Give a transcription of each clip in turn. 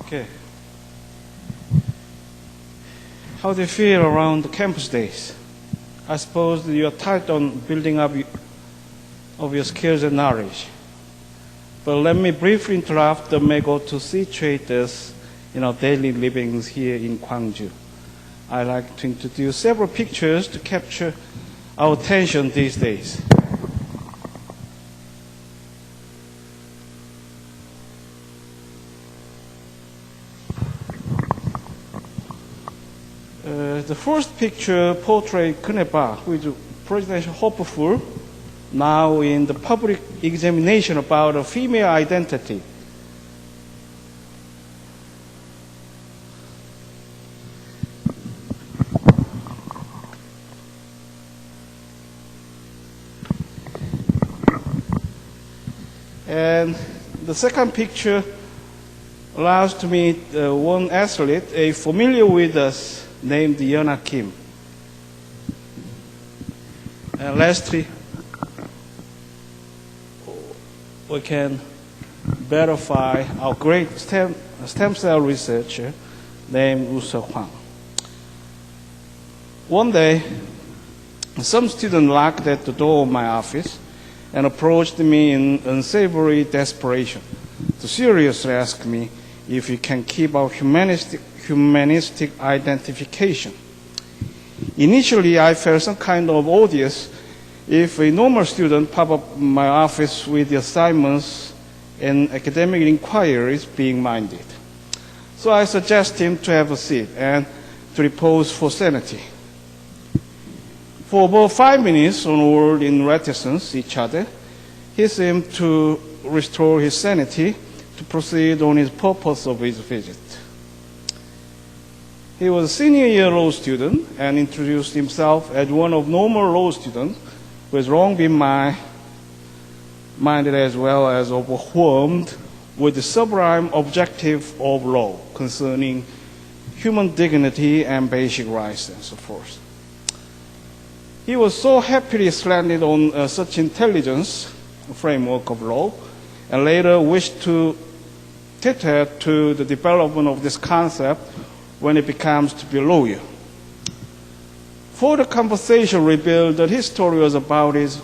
Okay. How do you feel around the campus days? I suppose you are tight on building up of your skills and knowledge. But let me briefly interrupt the Mego to situate us in our daily livings here in Gwangju. I'd like to introduce several pictures to capture our attention these days. The first picture portrays Kuneba, who is presidential hopeful, now in the public examination about a female identity. And the second picture allows to meet one athlete, a familiar with us, named Yeona Kim. And lastly, we can verify our great stem cell researcher named Woo-Seok Hwang. One day, some student knocked at the door of my office and approached me in unsavory desperation to seriously ask me if we can keep our humanistic identification. Initially, I felt some kind of odious if a normal student popped up in my office with the assignments and academic inquiries being minded. So I suggested him to have a seat and to repose for sanity. For about 5 minutes onward in reticence each other, he seemed to restore his sanity to proceed on his purpose of his visit. He was a senior year law student and introduced himself as one of normal law students who has long been minded as well as overwhelmed with the sublime objective of law concerning human dignity and basic rights and so forth. He was so happily slanted on such intelligence framework of law and later wished to cater to the development of this concept when it becomes to be a lawyer. Further conversation revealed that his story was about his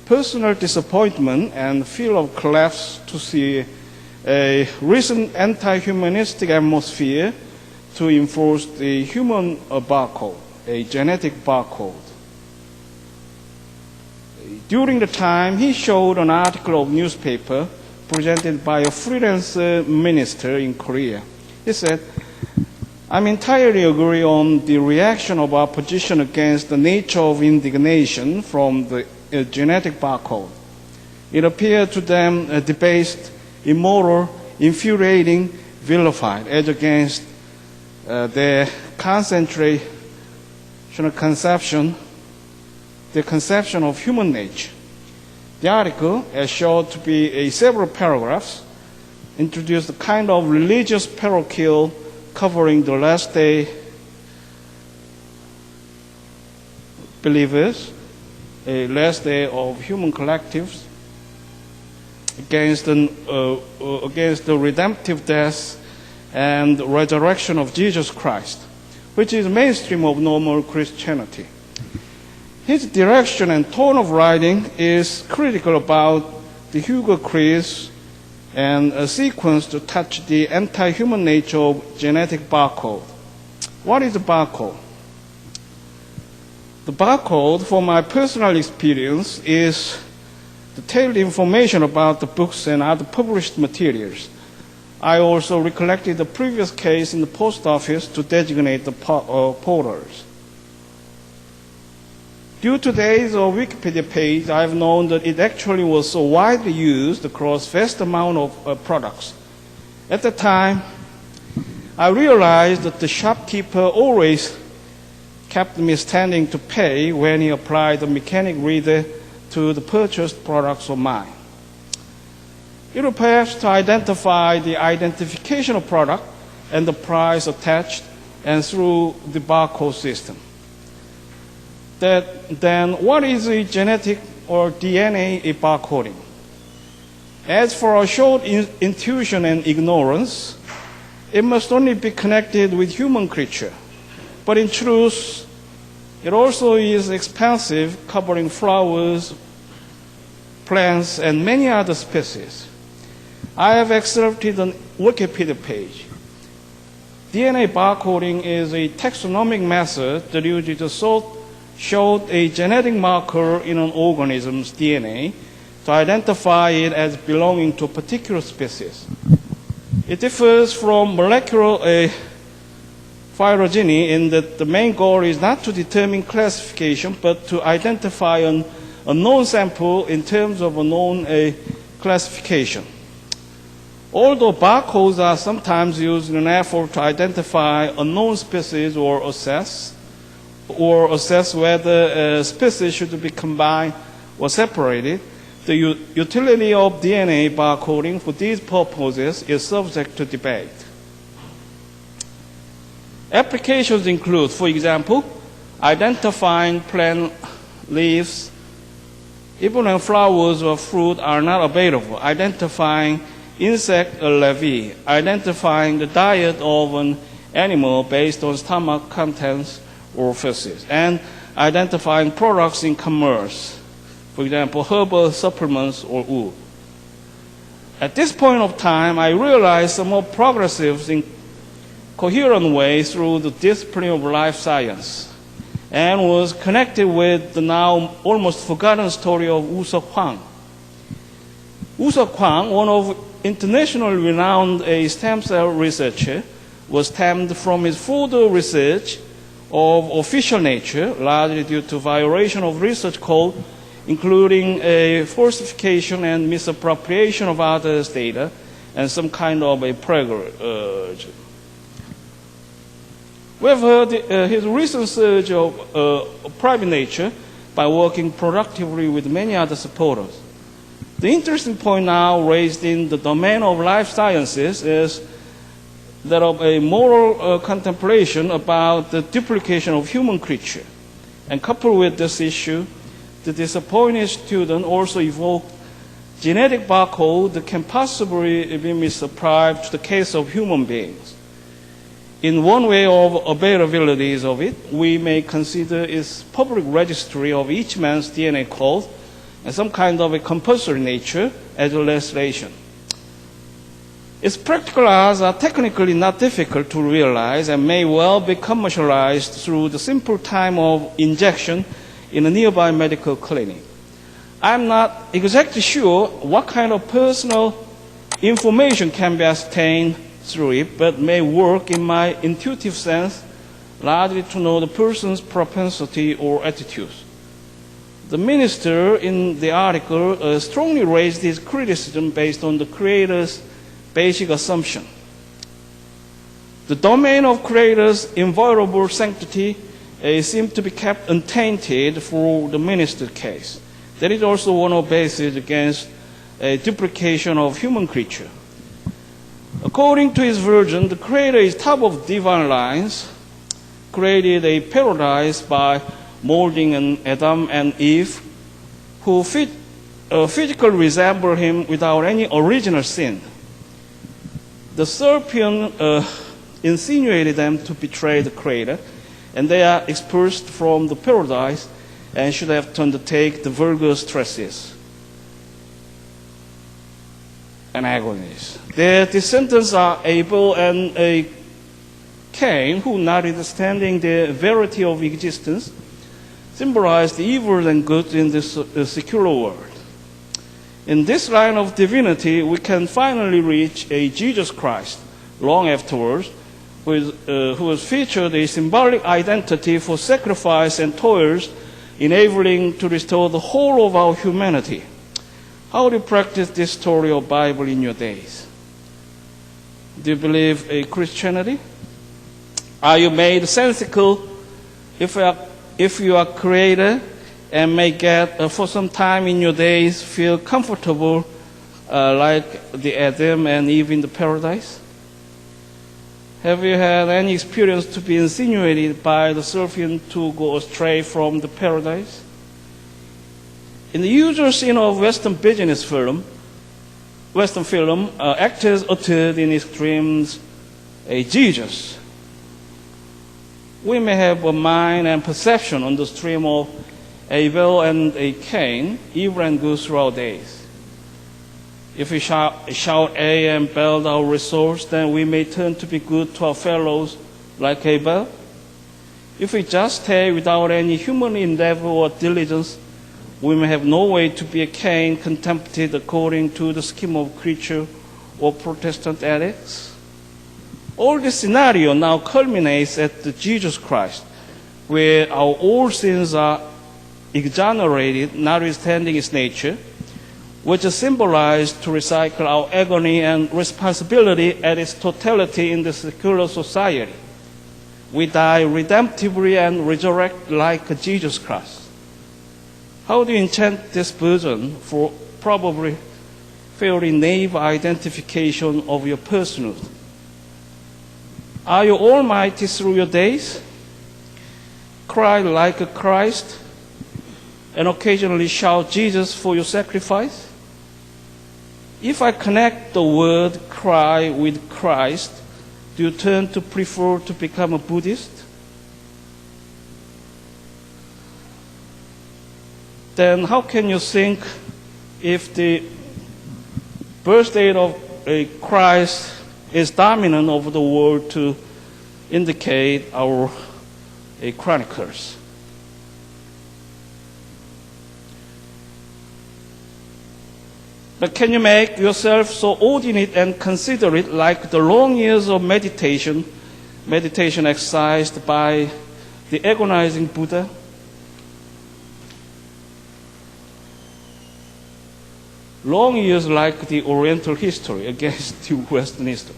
personal disappointment and fear of collapse to see a recent anti-humanistic atmosphere to enforce the human barcode, a genetic barcode. During the time, he showed an article of newspaper presented by a freelance minister in Korea. He said, "I'm entirely agree on the reaction of our position against the nature of indignation from the genetic barcode. It appeared to them debased, immoral, infuriating, vilified, as against their conception of human nature." The article, as short to be several paragraphs, introduced a kind of religious parochial covering the last day believers, a last day of human collectives, against the redemptive death and resurrection of Jesus Christ, which is mainstream of normal Christianity. His direction and tone of writing is critical about the Hugo Creeds and a sequence to touch the anti-human nature of genetic barcode. What is a barcode? The barcode, from my personal experience, is detailed information about the books and other published materials. I also recollected the previous case in the post office to designate the porters. Due to the age of Wikipedia page, I've known that it actually was so widely used across vast amount of products. At the time, I realized that the shopkeeper always kept me standing to pay when he applied the mechanic reader to the purchased products of mine. It will perhaps to identify the identification of product and the price attached and through the barcode system. Then what is a genetic or DNA barcoding? As for our short intuition and ignorance, it must only be connected with human creature. But in truth, it also is expansive, covering flowers, plants, and many other species. I have excerpted a Wikipedia page. DNA barcoding is a taxonomic method that uses to show a genetic marker in an organism's DNA to identify it as belonging to a particular species. It differs from molecular phylogeny in that the main goal is not to determine classification, but to identify a known sample in terms of a known classification. Although barcodes are sometimes used in an effort to identify a known species or assess whether a species should be combined or separated, the utility of DNA barcoding for these purposes is subject to debate. Applications include, for example, identifying plant leaves even when flowers or fruit are not available, identifying insect larvae, identifying the diet of an animal based on stomach contents or feces, and identifying products in commerce, for example, herbal supplements or wool. At this point of time, I realized some more progressive in coherent way through the discipline of life science, and was connected with the now almost forgotten story of Woo-Seok Hwang. Woo-Seok Hwang, one of internationally renowned stem cell researcher, was stemmed from his further research of official nature, largely due to violation of research code, including a falsification and misappropriation of others' data, and some kind of a plagiarism. We have heard his recent surge of private nature by working productively with many other supporters. The interesting point now raised in the domain of life sciences is that of a moral contemplation about the duplication of human creature. And coupled with this issue, the disappointed student also evoked genetic barcode that can possibly be misapplied to the case of human beings. In one way of availabilities of it, we may consider its public registry of each man's DNA code and some kind of a compulsory nature as a legislation. Its practical hours are technically not difficult to realize and may well be commercialized through the simple time of injection in a nearby medical clinic. I'm not exactly sure what kind of personal information can be obtained through it, but may work in my intuitive sense, largely to know the person's propensity or attitudes. The minister in the article strongly raised his criticism based on the creator's basic assumption. The domain of creator's inviolable sanctity seemed to be kept untainted for the minister's case. That is also one of the bases against a duplication of human creature. According to his version, the creator is top of divine lines, created a paradise by molding an Adam and Eve who physically resemble him without any original sin. The serpent insinuated them to betray the creator, and they are expulsed from the paradise and should have to undertake the vulgar stresses and agonies. Their descendants are Abel and Cain, who, notwithstanding the verity of existence, symbolize the evil and good in this secular world. In this line of divinity, we can finally reach a Jesus Christ, long afterwards, who has featured a symbolic identity for sacrifice and toils, enabling to restore the whole of our humanity. How do you practice this story of Bible in your days? Do you believe in Christianity? Are you made sensical if you are created and may get for some time in your days feel comfortable like the Adam and Eve in the paradise? Have you had any experience to be insinuated by the serpent to go astray from the paradise? In the usual scene of Western film, actors uttered in extremes a Jesus, we may have a mind and perception on the stream of Abel and a Cain, evil and good throughout days. If we shout A and belt our resource, then we may turn to be good to our fellows like Abel. If we just stay without any human endeavor or diligence, we may have no way to be a Cain, contemplated according to the scheme of creature or Protestant ethics. All this scenario now culminates at the Jesus Christ, where our old sins are exonerated, notwithstanding its nature, which is symbolized to recycle our agony and responsibility at its totality in the secular society. We die redemptively and resurrect like Jesus Christ. How do you enchant this version for probably fairly naive identification of your personhood? Are you almighty through your days? Cry like a Christ and occasionally shout Jesus for your sacrifice? If I connect the word cry with Christ, do you turn to prefer to become a Buddhist? Then how can you think if the birth date of Christ is dominant over the world to indicate our chronicles? But can you make yourself so ordinate and considerate like the long years of meditation exercised by the agonizing Buddha? Long years like the Oriental history against the Western history.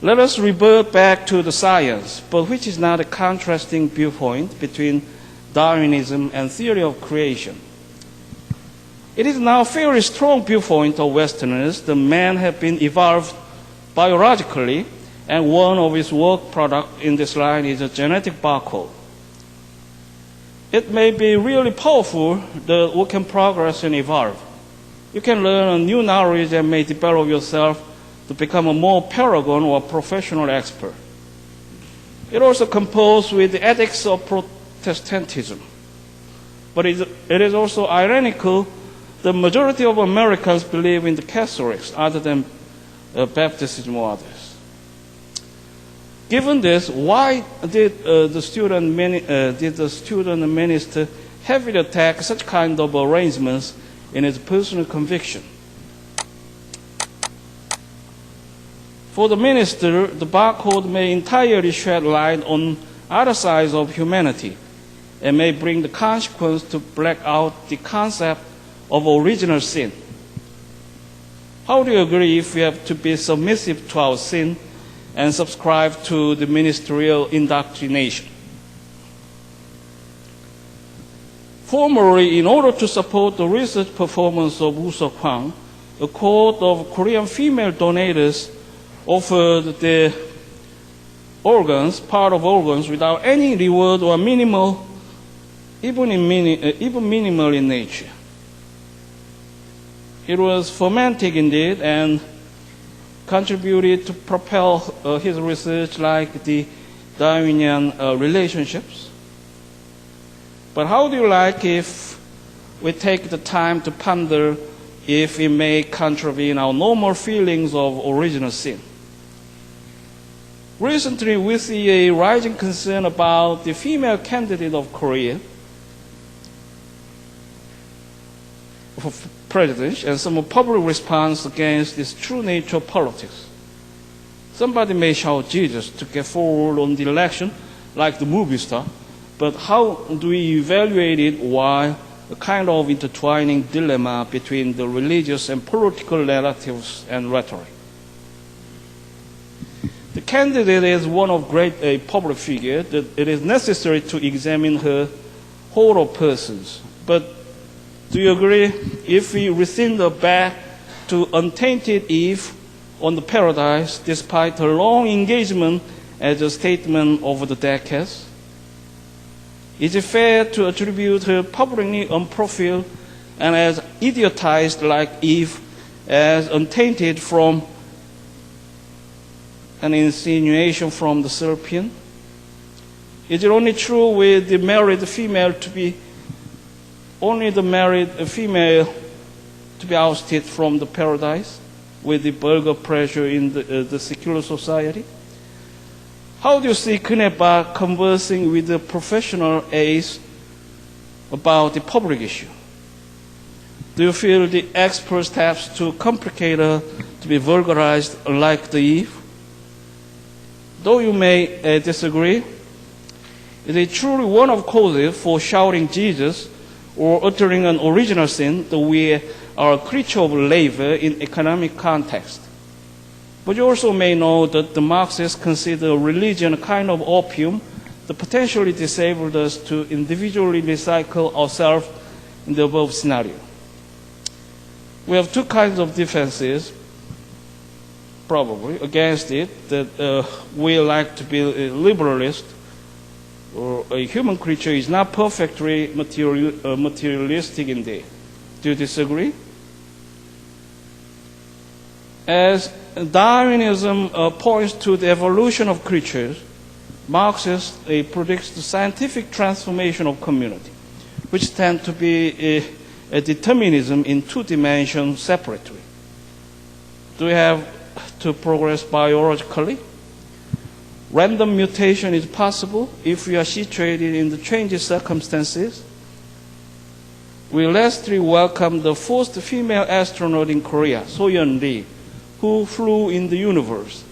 Let us revert back to the science, but which is not a contrasting viewpoint between Darwinism and theory of creation. It is now a fairly strong viewpoint of Westerners that man have been evolved biologically, and one of its work product in this line is a genetic barcode. It may be really powerful that we can progress and evolve. You can learn a new knowledge and may develop yourself to become a more paragon or professional expert. It also comports with the ethics of Protestantism. But it is also ironical the majority of Americans believe in the Catholics other than Baptism or others. Given this, why did the student minister heavily attack such kind of arrangements in his personal conviction? For the minister, the barcode may entirely shed light on other sides of humanity and may bring the consequence to black out the concept of original sin. How do you agree if we have to be submissive to our sin and subscribe to the ministerial indoctrination? Formerly, in order to support the research performance of Woo-Seok Hwang, a cohort of Korean female donors offered their organs, part of organs, without any reward or minimal, even minimal in nature. It was fermenting indeed and contributed to propel his research like the Darwinian relationships. But how do you like if we take the time to ponder if it may contravene our normal feelings of original sin? Recently, we see a rising concern about the female candidate of Korea for president and some public response against this true nature of politics. Somebody may shout Jesus to get forward on the election like the movie star, but how do we evaluate it while a kind of intertwining dilemma between the religious and political narratives and rhetoric? The candidate is one of great public figure that it is necessary to examine her whole of persons. But do you agree if we rescind her back to untainted Eve on the paradise despite her long engagement as a statement over the decades? Is it fair to attribute her publicly unprofiled and as idiotized like Eve as untainted from an insinuation from the serpent? Is it only true with the married female to be only the married female to be ousted from the paradise with the vulgar pressure in the secular society? How do you see Knepper conversing with the professional ace about the public issue? Do you feel the expert steps too complicated to be vulgarized like the Eve? Though you may disagree, is it truly one of causes for shouting Jesus or uttering an original sin that we are a creature of labor in economic context? But you also may know that the Marxists consider religion a kind of opium that potentially disabled us to individually recycle ourselves in the above scenario. We have two kinds of defenses, probably, against it, that we like to be a liberalist, or a human creature is not perfectly materialistic indeed. Do you disagree? As Darwinism points to the evolution of creatures, Marxist predicts the scientific transformation of community, which tend to be a determinism in two dimensions separately. Do we have to progress biologically? Random mutation is possible if we are situated in the changing circumstances. We lastly welcome the first female astronaut in Korea, Soyeon Lee, who flew in the universe.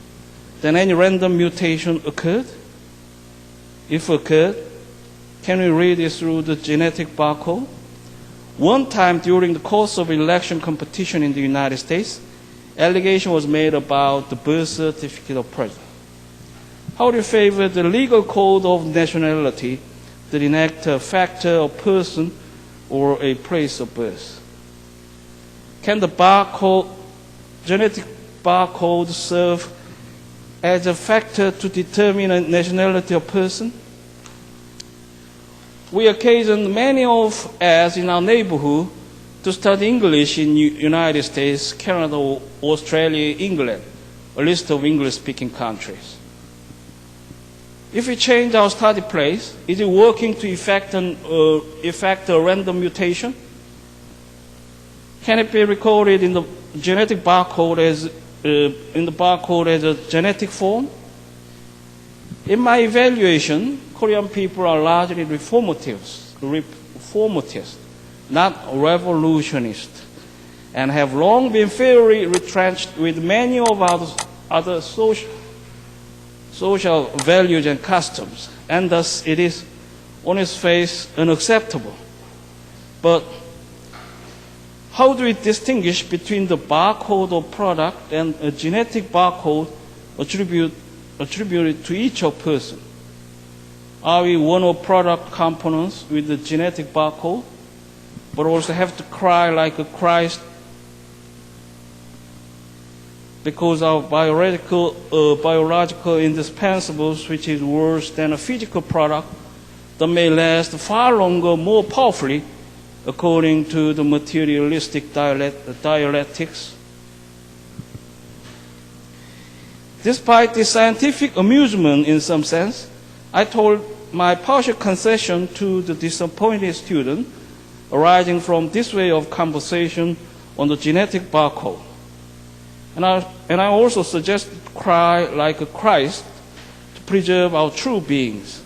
Then any random mutation occurred? If occurred, can we read it through the genetic barcode? One time during the course of election competition in the United States, allegation was made about the birth certificate of president. How do you favor the legal code of nationality that enact a factor of person or a place of birth? Can the barcode, genetic barcode, serve as a factor to determine a nationality of person? We occasion many of us in our neighborhood to study English in United States, Canada, Australia, England, a list of English-speaking countries. If we change our study place, is it working to effect a random mutation? Can it be recorded in the genetic barcode as a genetic form? In my evaluation, Korean people are largely reformatists, not revolutionists, and have long been fairly retrenched with many of our other social values and customs, and thus it is on its face unacceptable. But how do we distinguish between the barcode of product and a genetic barcode attributed to each of person? Are we one of product components with the genetic barcode, but also have to cry like a Christ because our biological indispensables, which is worse than a physical product that may last far longer, more powerfully, according to the materialistic dialectics? Despite the scientific amusement in some sense, I told my partial concession to the disappointed student arising from this way of conversation on the genetic barcode. And I also suggested cry like a Christ to preserve our true beings.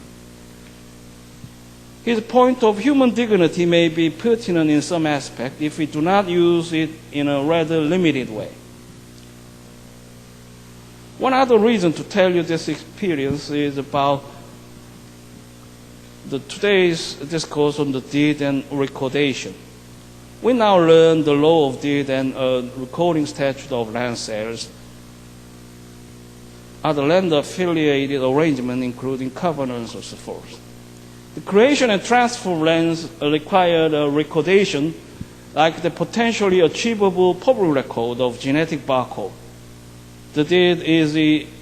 His point of human dignity may be pertinent in some aspect if we do not use it in a rather limited way. One other reason to tell you this experience is about today's discourse on the deed and recordation. We now learn the law of deed and recording statute of land sales are the land-affiliated arrangement, including covenants and so forth. The creation and transfer of lands required a recordation like the potentially achievable public record of genetic barcode. The deed is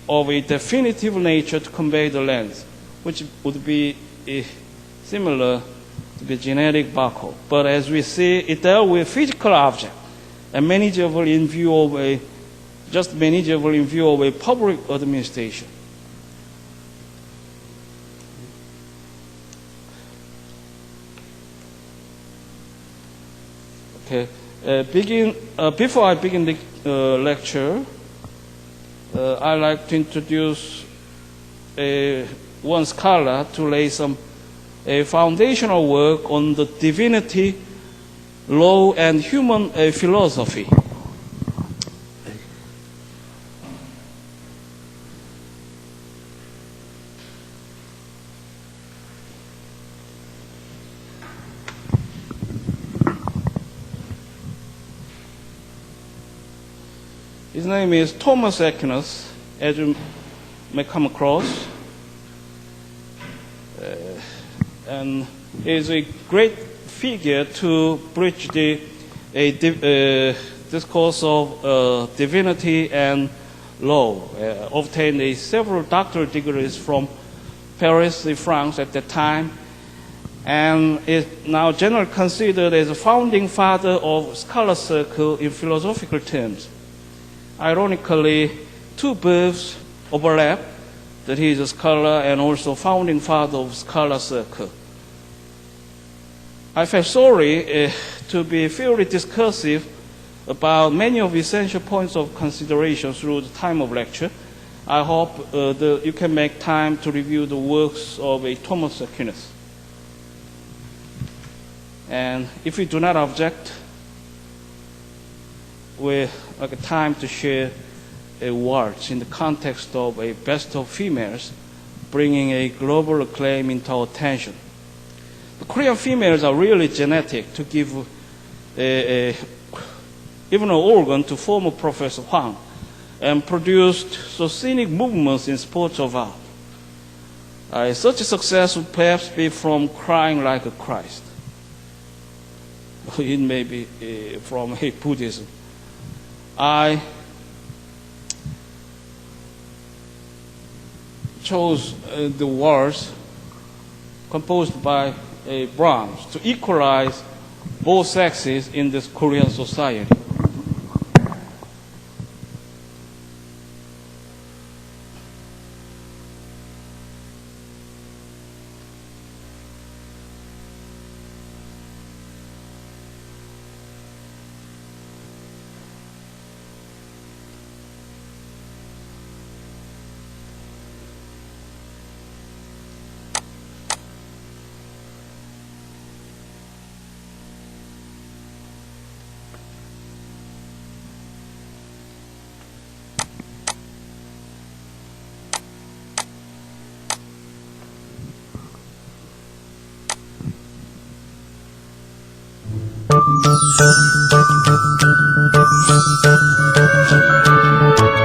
of a definitive nature to convey the lands, which would be similar to the genetic barcode. But as we see, it dealt with physical object and manageable in view of a just manageable in view of a public administration. Okay. Before I begin the lecture, I'd like to introduce one scholar to lay some foundational work on the divinity, law, and human philosophy. His name is Thomas Aquinas, as you may come across. And he is a great figure to bridge the discourse of divinity and law. Obtained several doctoral degrees from Paris, France at that time, and is now generally considered as a founding father of scholar circle in philosophical terms. Ironically, two births overlap, that he is a scholar and also founding father of scholar circle. I felt sorry to be fairly discursive about many of the essential points of consideration through the time of lecture. I hope that you can make time to review the works of Thomas Aquinas. And if you do not object, we like time to share words in the context of a best of females, bringing a global acclaim into our attention. The Korean females are really genetic to give even an organ to former Professor Hwang, and produced so scenic movements in sports of art. Such a success would perhaps be from crying like a Christ. It may be from Buddhism. I chose the words composed by Brahms to equalize both sexes in this Korean society.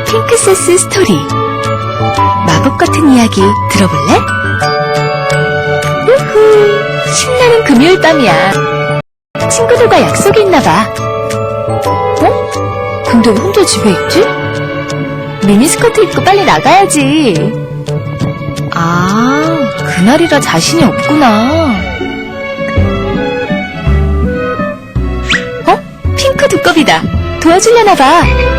핑크세스 스토리. 마법 같은 이야기 들어볼래? 우후, 신나는 금요일 밤이야. 친구들과 약속이 있나봐. 어? 근데 왜 혼자 집에 있지? 미니스커트 입고 빨리 나가야지. 아, 그날이라 자신이 없구나. 어? 핑크 두꺼비다. 도와주려나봐.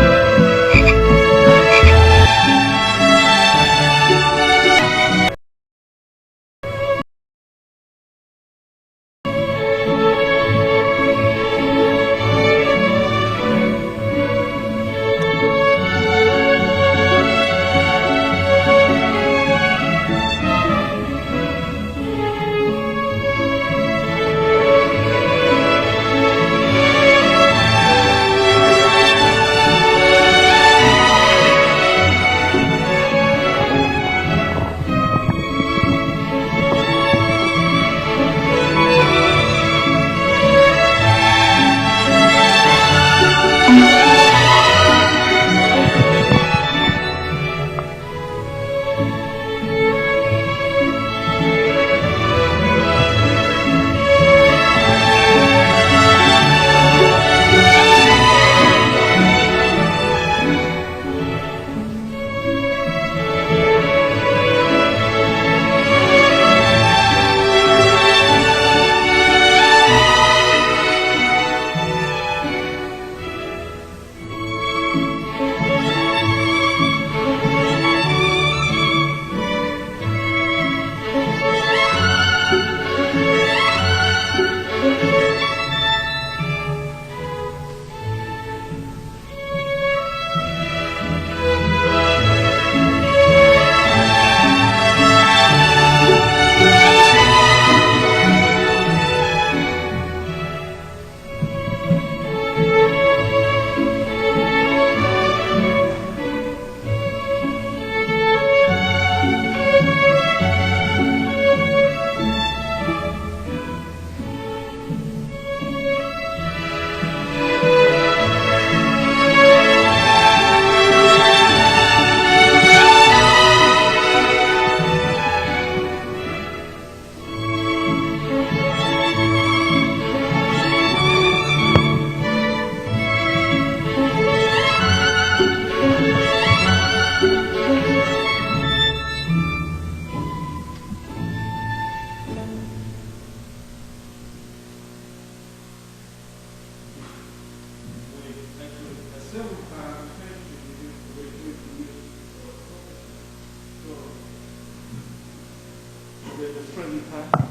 different type.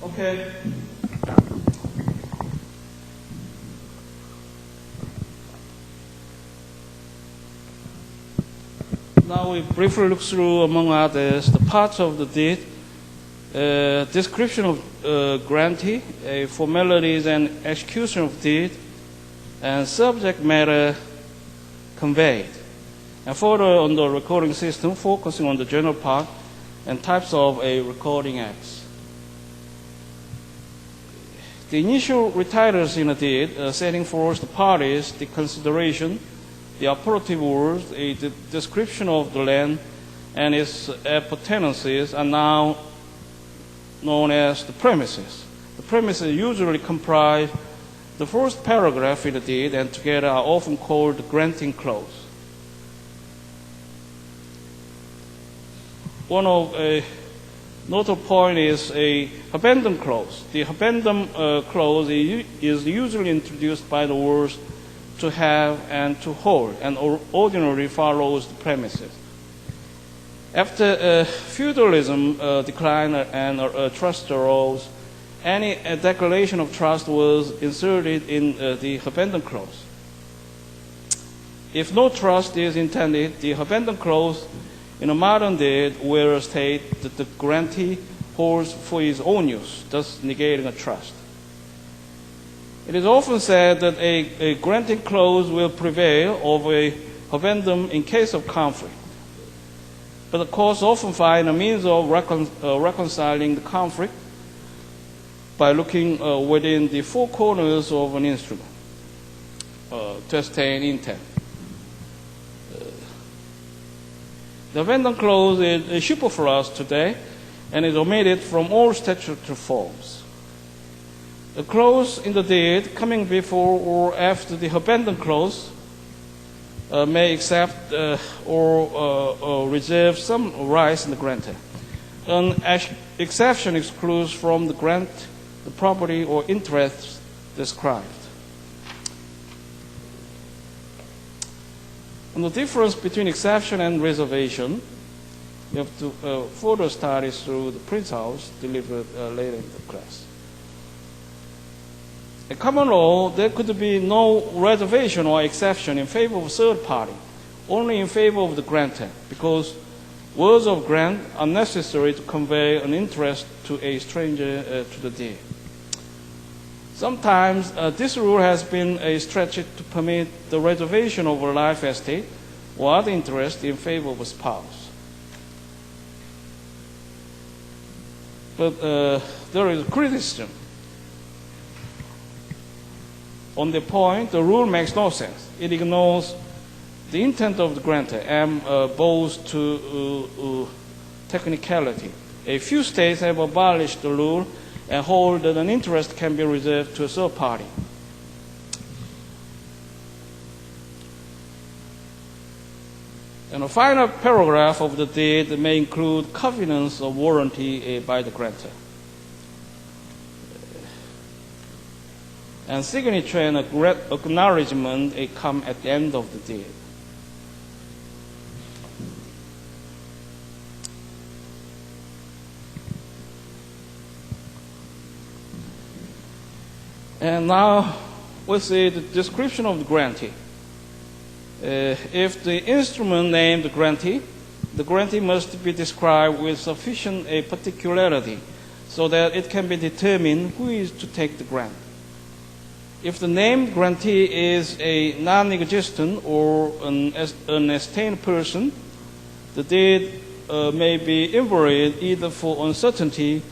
Okay. Now we briefly look through, among others, the parts of the deed, description of grantee, formalities and execution of deed, and subject matter conveyed. And further on the recording system, focusing on the general part and types of recording acts. The initial recitals in a deed, setting forth the parties, the consideration, the operative words, the description of the land and its appurtenances are now known as the premises. The premises usually comprise the first paragraph in the deed and together are often called the granting clause. One of a notable point is a abandon clause. The abandon clause is usually introduced by the words to have and to hold, and ordinarily follows the premises. After feudalism declined and trust arose, any declaration of trust was inserted in the abandon clause. If no trust is intended, the abandon clause in a modern deed will state that the grantee holds for his own use, thus negating a trust. It is often said that a granting clause will prevail over a abandon in case of conflict. But the courts often find a means of reconciling the conflict by looking within the four corners of an instrument to ascertain intent. The abandon clause is superfluous today and is omitted from all statutory forms. The clause in the deed coming before or after the abandon clause may accept or reserve some rights in the grantor. An exception excludes from the grant the property or interest described. On the difference between exception and reservation, you have to further study through the printouts delivered later in the class. In common law, there could be no reservation or exception in favor of a third party, only in favor of the grantor, because words of grant are necessary to convey an interest to a stranger to the deed. Sometimes this rule has been stretched to permit the reservation of a life estate or other interest in favor of a spouse. But there is criticism. On the point, the rule makes no sense. It ignores the intent of the grantor and bows to technicality. A few states have abolished the rule and hold that an interest can be reserved to a third party. And a final paragraph of the deed may include covenants of warranty by the grantor. And signature and acknowledgement come at the end of the deed. And now we see the description of the grantee. If the instrument named the grantee must be described with sufficient particularity so that it can be determined who is to take the grant. If the named grantee is a non-existent or an extant person, the deed may be invalid either for uncertainty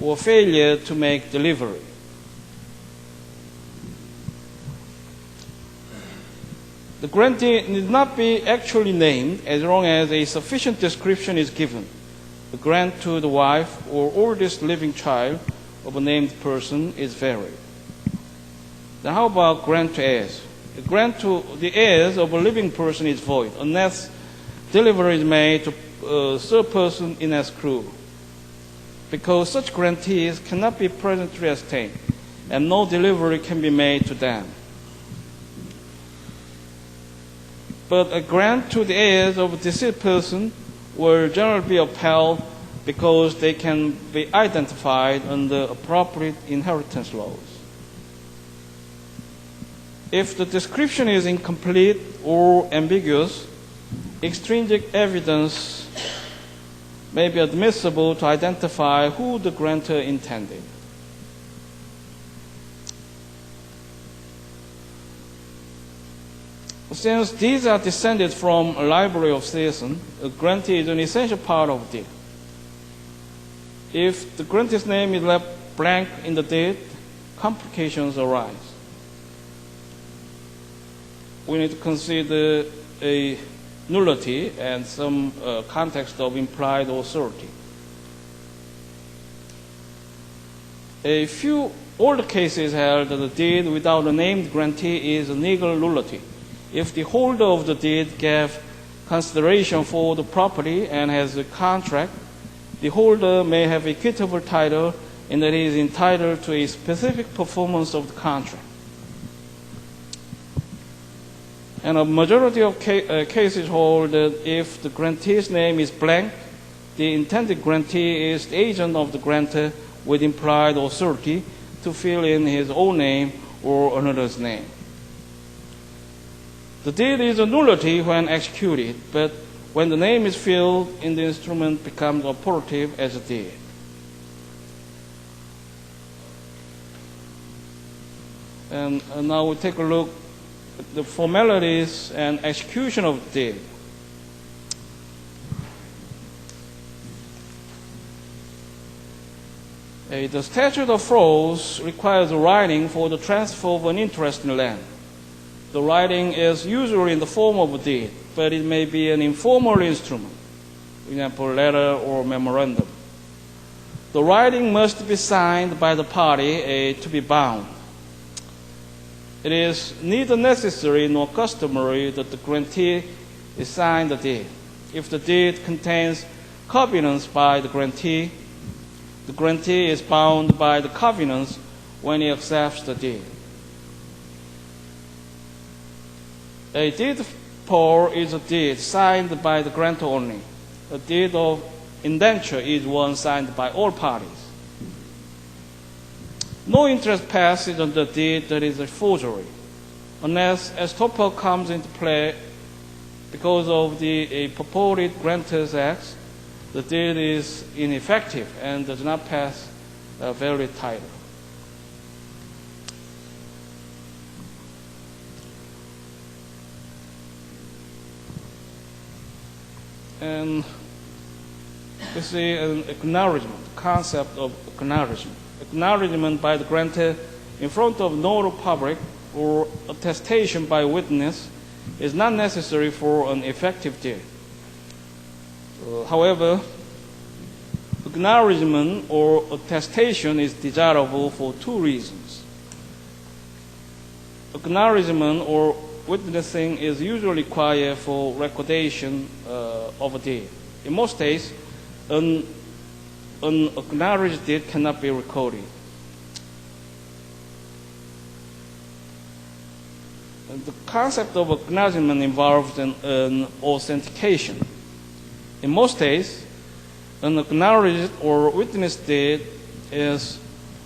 or failure to make delivery. The grantee need not be actually named as long as a sufficient description is given. The grant to the wife or oldest living child of a named person is varied. Then how about grant to heirs? The grant to the heirs of a living person is void unless delivery is made to a third person in escrow, because such grantees cannot be presently obtained, and no delivery can be made to them. But a grant to the heirs of a deceased person will generally be upheld because they can be identified under appropriate inheritance laws. If the description is incomplete or ambiguous, extrinsic evidence may be admissible to identify who the grantor intended. Since these are descended from a library of citizens, a grantee is an essential part of the deed. If the grantee's name is left blank in the deed, complications arise. We need to consider a nullity and some context of implied authority. A few older cases held that the deed without a named grantee is a legal nullity. If the holder of the deed gave consideration for the property and has a contract, the holder may have equitable title in that he is entitled to a specific performance of the contract. And a majority of cases hold that if the grantee's name is blank, the intended grantee is the agent of the grantor with implied authority to fill in his own name or another's name. The deed is a nullity when executed, but when the name is filled in, the instrument becomes operative as a deed. And now we take a look at the formalities and execution of the deed. The statute of frauds requires writing for the transfer of an interest in land. The writing is usually in the form of a deed, but it may be an informal instrument, for example, letter or memorandum. The writing must be signed by the party to be bound. It is neither necessary nor customary that the grantee sign the deed. If the deed contains covenants by the grantee is bound by the covenants when he accepts the deed. A deed poll is a deed signed by the grantor only. A deed of indenture is one signed by all parties. No interest passes on the deed that is a forgery, unless estoppel comes into play because of the purported grantor's acts. The deed is ineffective and does not pass a valid title. And we see an acknowledgement, the concept of acknowledgement. Acknowledgement by the grantor in front of notary public or attestation by witness is not necessary for an effective deed. However, acknowledgement or attestation is desirable for two reasons. Acknowledgement or witnessing is usually required for recordation of a deed. In most states, an acknowledged deed cannot be recorded. And the concept of acknowledgement involves an authentication. In most states, an acknowledged or witnessed deed is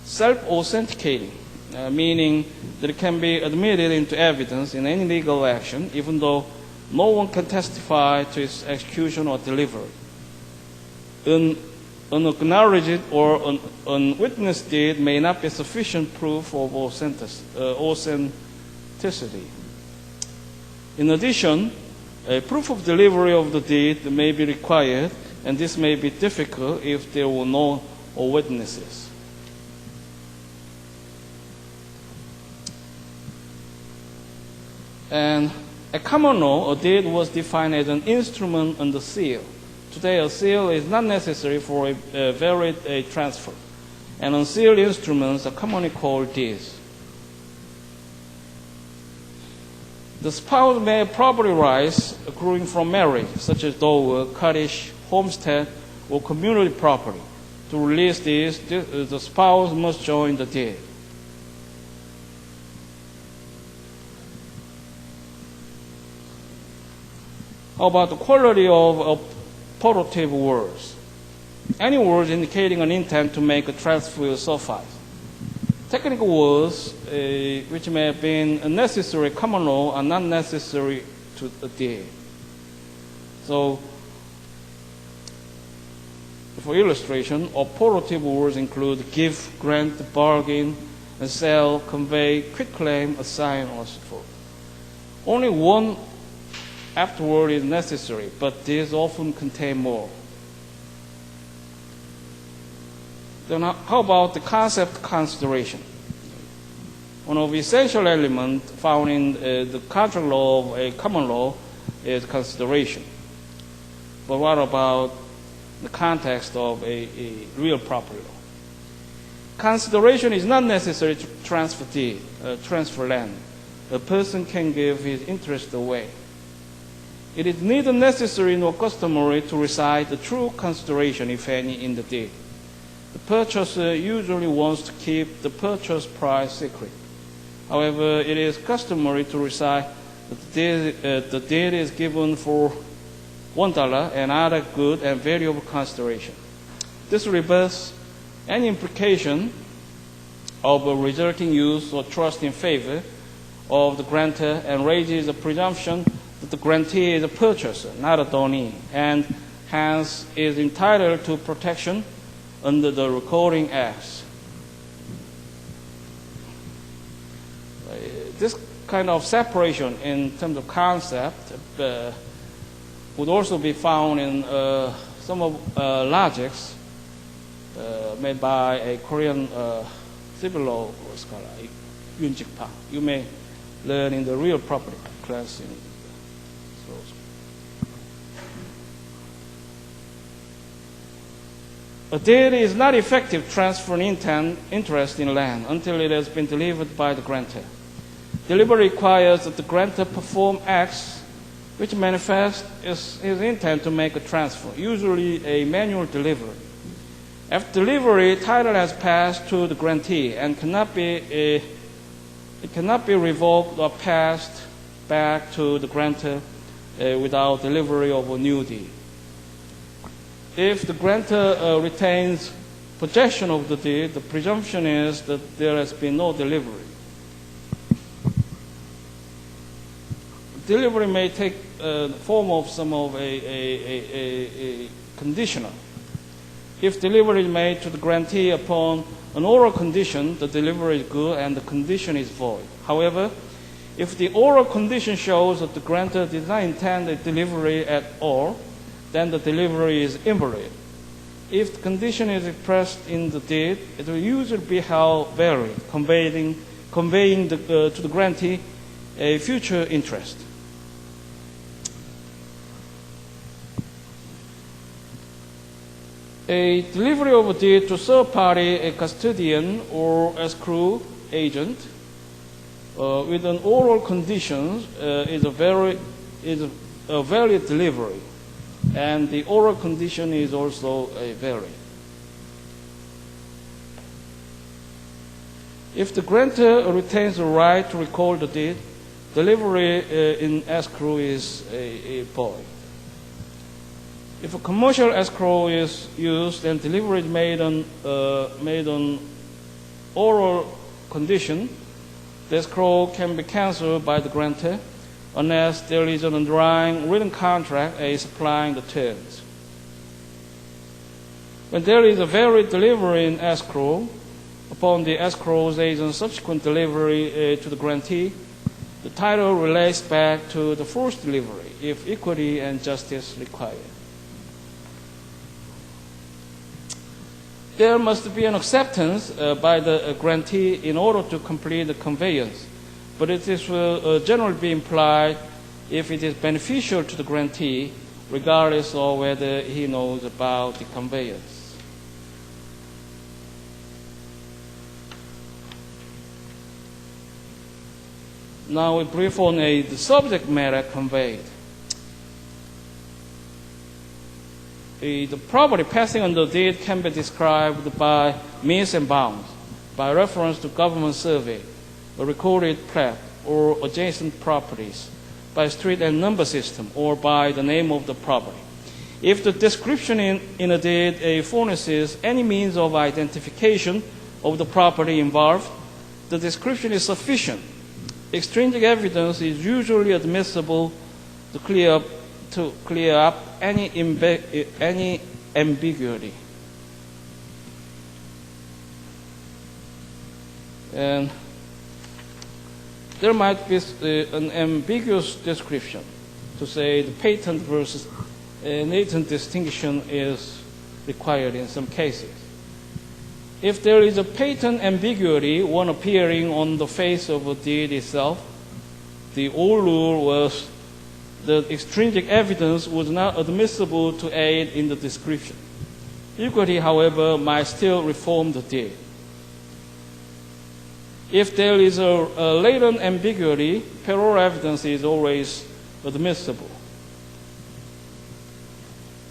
self-authenticating, meaning that it can be admitted into evidence in any legal action, even though no one can testify to its execution or delivery. An acknowledged or an unwitnessed deed may not be sufficient proof of authenticity. In addition, a proof of delivery of the deed may be required, and this may be difficult if there were no witnesses. And at common law, a deed was defined as an instrument under seal. Today, a seal is not necessary for a valid transfer, and unsealed instruments are commonly called deeds. The spouse may have property rights accruing from marriage, such as dower, cottage, homestead, or community property. To release these, the spouse must join the deed. How about the quality of operative words? Any words indicating an intent to make a transfer will suffice. Technical words, which may have been necessary common law, are not necessary to the deed. So, for illustration, operative words include give, grant, bargain, and sell, convey, quitclaim, assign, or so forth. Only one afterword is necessary, but these often contain more. Then how about the concept consideration? One of the essential elements found in the contract law of a common law is consideration. But what about the context of a real property law? Consideration is not necessary to transfer land. A person can give his interest away. It is neither necessary nor customary to recite the true consideration, if any, in the deed. The purchaser usually wants to keep the purchase price secret. However, it is customary to recite that the deed is given for $1 and other good and valuable consideration. This rebuts any implication of a resulting use or trust in favor of the grantor and raises a presumption that the grantee is a purchaser, not a donee, and hence is entitled to protection under the Recording Acts. This kind of separation in terms of concept would also be found in some of logics made by a Korean civil law scholar, Yoon Jik-pa. You may learn in the real property class in a deed is not effective transferring interest in land until it has been delivered by the grantor. Delivery requires that the grantor perform acts which manifest his intent to make a transfer, usually a manual delivery. After delivery, title has passed to the grantee and cannot be revoked or passed back to the grantor without delivery of a new deed. If the grantor retains possession of the deed, the presumption is that there has been no delivery. Delivery may take the form of some of a conditional. If delivery is made to the grantee upon an oral condition, the delivery is good and the condition is void. However, if the oral condition shows that the grantor did not intend a delivery at all, then the delivery is invalid. If the condition is expressed in the deed, it will usually be held valid, conveying to the grantee a future interest. A delivery of a deed to third party, a custodian or escrow agent with an oral condition is a valid delivery, and the oral condition is also valid. If the grantor retains the right to record the deed, delivery in escrow is a void. If a commercial escrow is used and delivery is made on oral condition, the escrow can be cancelled by the grantor unless there is an underlying written contract supplying the terms. When there is a valid delivery in escrow, upon the escrow's agent's subsequent delivery to the grantee, the title relates back to the first delivery if equity and justice require. There must be an acceptance by the grantee in order to complete the conveyance, but it will generally be implied if it is beneficial to the grantee, regardless of whether he knows about the conveyance. Now we brief on the subject matter conveyed. The property passing under deed can be described by means and bounds, by reference to government survey, a recorded plat, or adjacent properties, by street and number system, or by the name of the property. If the description in a deed furnishes any means of identification of the property involved, the description is sufficient. Extrinsic evidence is usually admissible to clear up any ambiguity. And there might be an ambiguous description to say the patent versus latent distinction is required in some cases. If there is a patent ambiguity, one appearing on the face of a deed itself, the old rule was that extrinsic evidence was not admissible to aid in the description. Equity, however, might still reform the deed. If there is a latent ambiguity, parallel evidence is always admissible.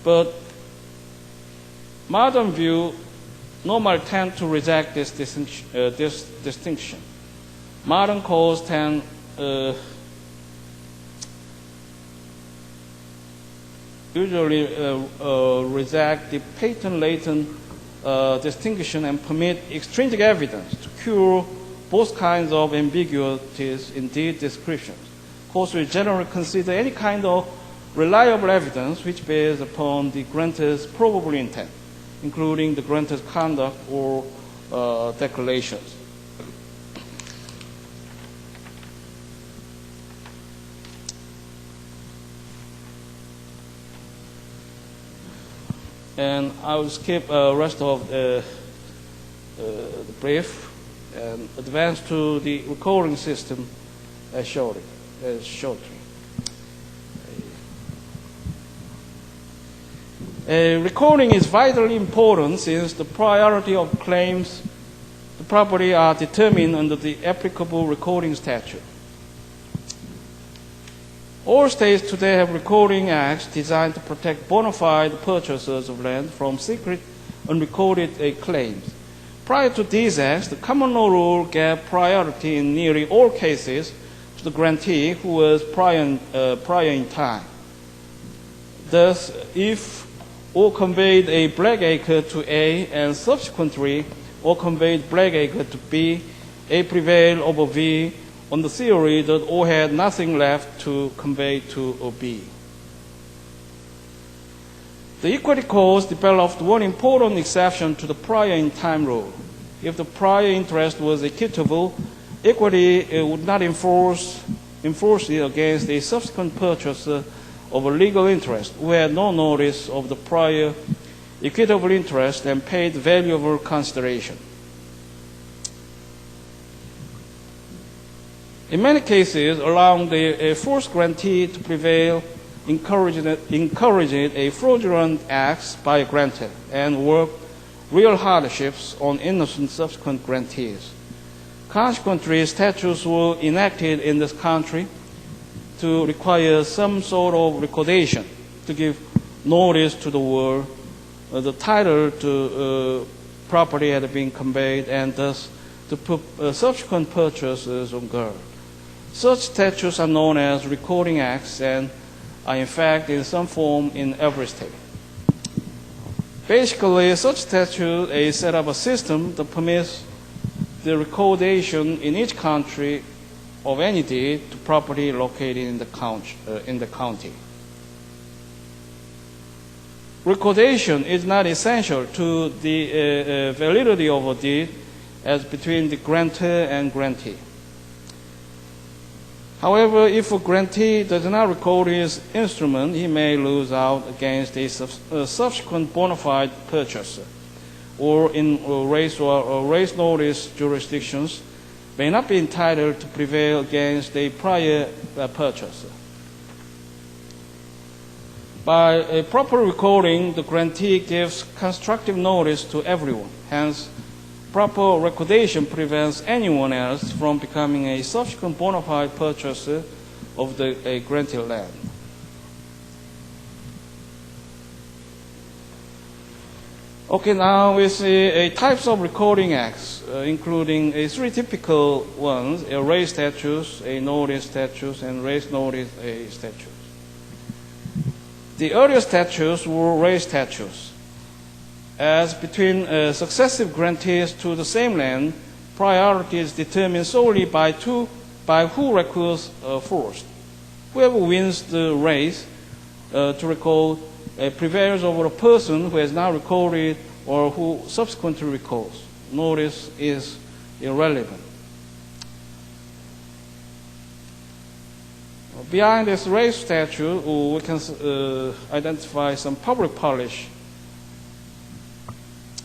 But modern view normally tend to reject this distinction. Modern courts tend usually reject the patent-latent distinction and permit extrinsic evidence to cure both kinds of ambiguities in deed descriptions. Courts will generally consider any kind of reliable evidence which bears upon the grantor's probable intent, including the grantor's conduct or declarations. And I will skip the rest of the brief and advance to the recording system shortly. Recording is vitally important since the priority of claims to property are determined under the applicable recording statute. All states today have recording acts designed to protect bona fide purchasers of land from secret unrecorded claims. Prior to these acts, the common law rule gave priority in nearly all cases to the grantee who was prior in time. Thus, if or conveyed a black acre to A and subsequently or conveyed black acre to B, A prevailed over B on the theory that O had nothing left to convey to B. The equity courts developed one important exception to the prior in time rule. If the prior interest was equitable, equity would not enforce it against a subsequent purchaser of a legal interest who had no notice of the prior equitable interest and paid valuable consideration. In many cases, allowing the first grantee to prevail encouraged a fraudulent acts by a grantor and worked real hardships on innocent subsequent grantees. Consequently, statutes were enacted in this country to require some sort of recordation to give notice to the world the title to property had been conveyed and thus to put subsequent purchasers on guard. Such statutes are known as recording acts and are in fact in some form in every state. Basically, such statute set up a system that permits the recordation in each country of any deed to property located in the county. Recordation is not essential to the validity of a deed as between the grantor and grantee. However, if a grantee does not record his instrument, he may lose out against a subsequent bona fide purchaser, or in race notice jurisdictions may not be entitled to prevail against a prior purchaser. By a proper recording, the grantee gives constructive notice to everyone. Hence, Proper recordation prevents anyone else from becoming a subsequent bona fide purchaser of a granted land. Okay, now we see types of recording acts, including three typical ones: a raise statutes, a notice statutes, and raise notice statutes. The earlier statutes were raise statutes. As between successive grantees to the same land, priority is determined solely by who records first. Whoever wins the race to record prevails over a person who has now recorded or who subsequently records. Notice is irrelevant. Behind this race statute, we can identify some public policy.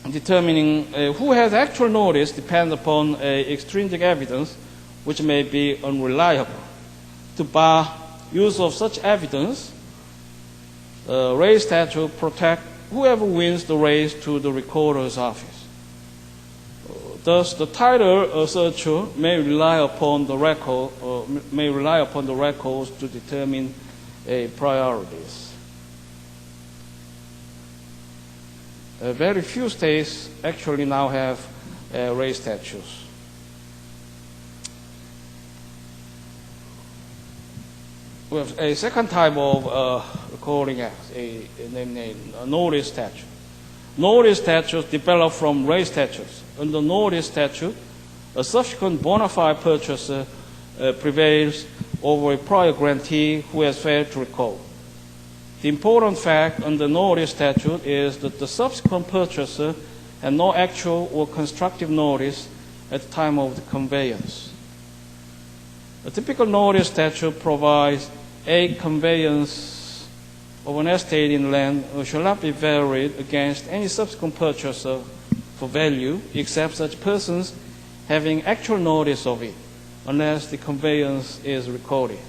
Determining who has actual notice depends upon extrinsic evidence, which may be unreliable. To bar use of such evidence, race statute protect whoever wins the race to the recorder's office. Thus, the title searcher may rely upon the records to determine priorities. Very few states actually now have race statutes. We have a second type of recording act, named a notice statute. Notice statutes develop from race statutes. Under notice statute, a subsequent bona fide purchaser prevails over a prior grantee who has failed to record. The important fact under notice statute is that the subsequent purchaser had no actual or constructive notice at the time of the conveyance. A typical notice statute provides a conveyance of an estate in land shall not be varied against any subsequent purchaser for value except such persons having actual notice of it, unless the conveyance is recorded.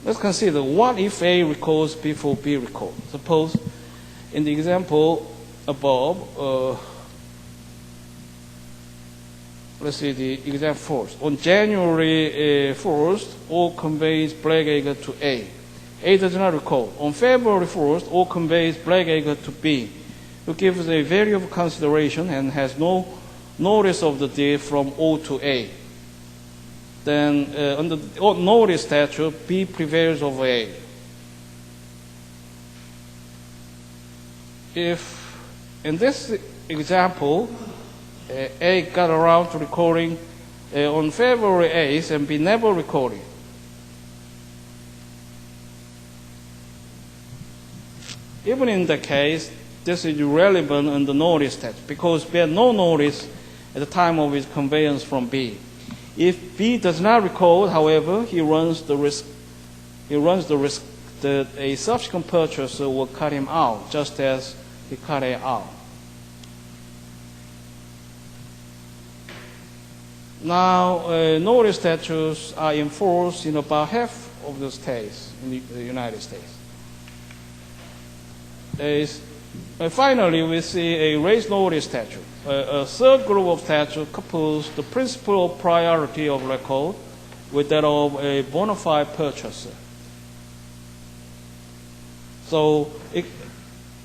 Let's consider what if A records before B records. Suppose in the example above, let's see the example first. On January 1st, O conveys black acre to A. A does not record. On February 1st, O conveys black acre to B, who gives a value of consideration and has no notice of the deed from O to A. Then under the notice statute, B prevails over A. If in this example, A got around to recording on February 8th and B never recorded, even in that case, this is irrelevant under notice statute because B had no notice at the time of his conveyance from B. If B does not record, however, he runs the risk that a subsequent purchaser will cut him out, just as he cut A out. Now, notice statutes are enforced in about half of the states in the United States. Finally, we see a raise notice statute. A third group of statutes couples the principle of priority of record with that of a bona fide purchaser. So it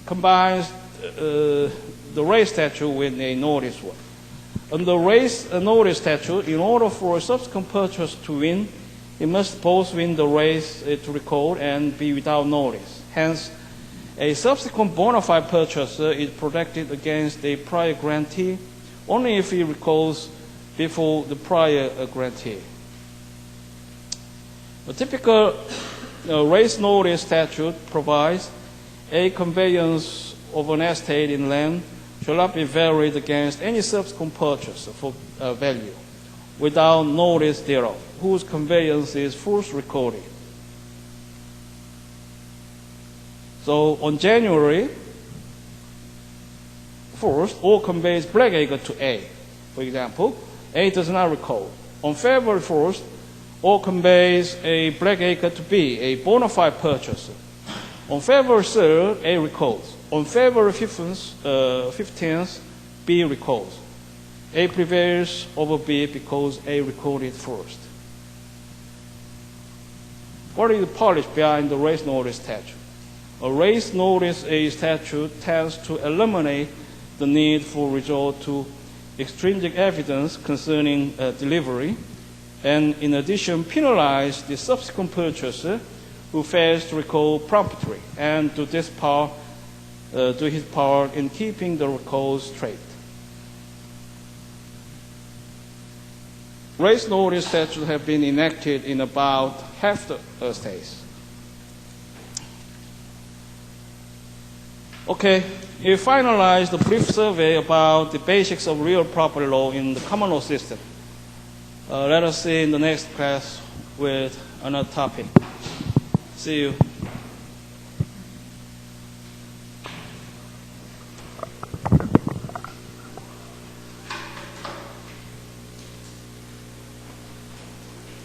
combines the raise statute with a notice one. Under raise notice statute, in order for a subsequent purchaser to win, he must both win the raise to record and be without notice. Hence, a subsequent bona fide purchaser is protected against a prior grantee only if he records before the prior grantee. A typical raise notice statute provides a conveyance of an estate in land shall not be varied against any subsequent purchaser for value without notice thereof, whose conveyance is first recorded. So on January 1st, O conveys black acre to A. For example, A does not record. On February 1st, O conveys a black acre to B, a bona fide purchaser. On February 3rd, A records. on February 15th, B records. A prevails over B because A recorded first. What is the policy behind the race notice statute? A race notice statute tends to eliminate the need for resort to extrinsic evidence concerning delivery, and in addition penalize the subsequent purchaser who fails to record promptly and do his part in keeping the records straight. Race notice statutes have been enacted in about half the states. Okay, we finalized the brief survey about the basics of real property law in the common law system. Let us see in the next class with another topic. See you.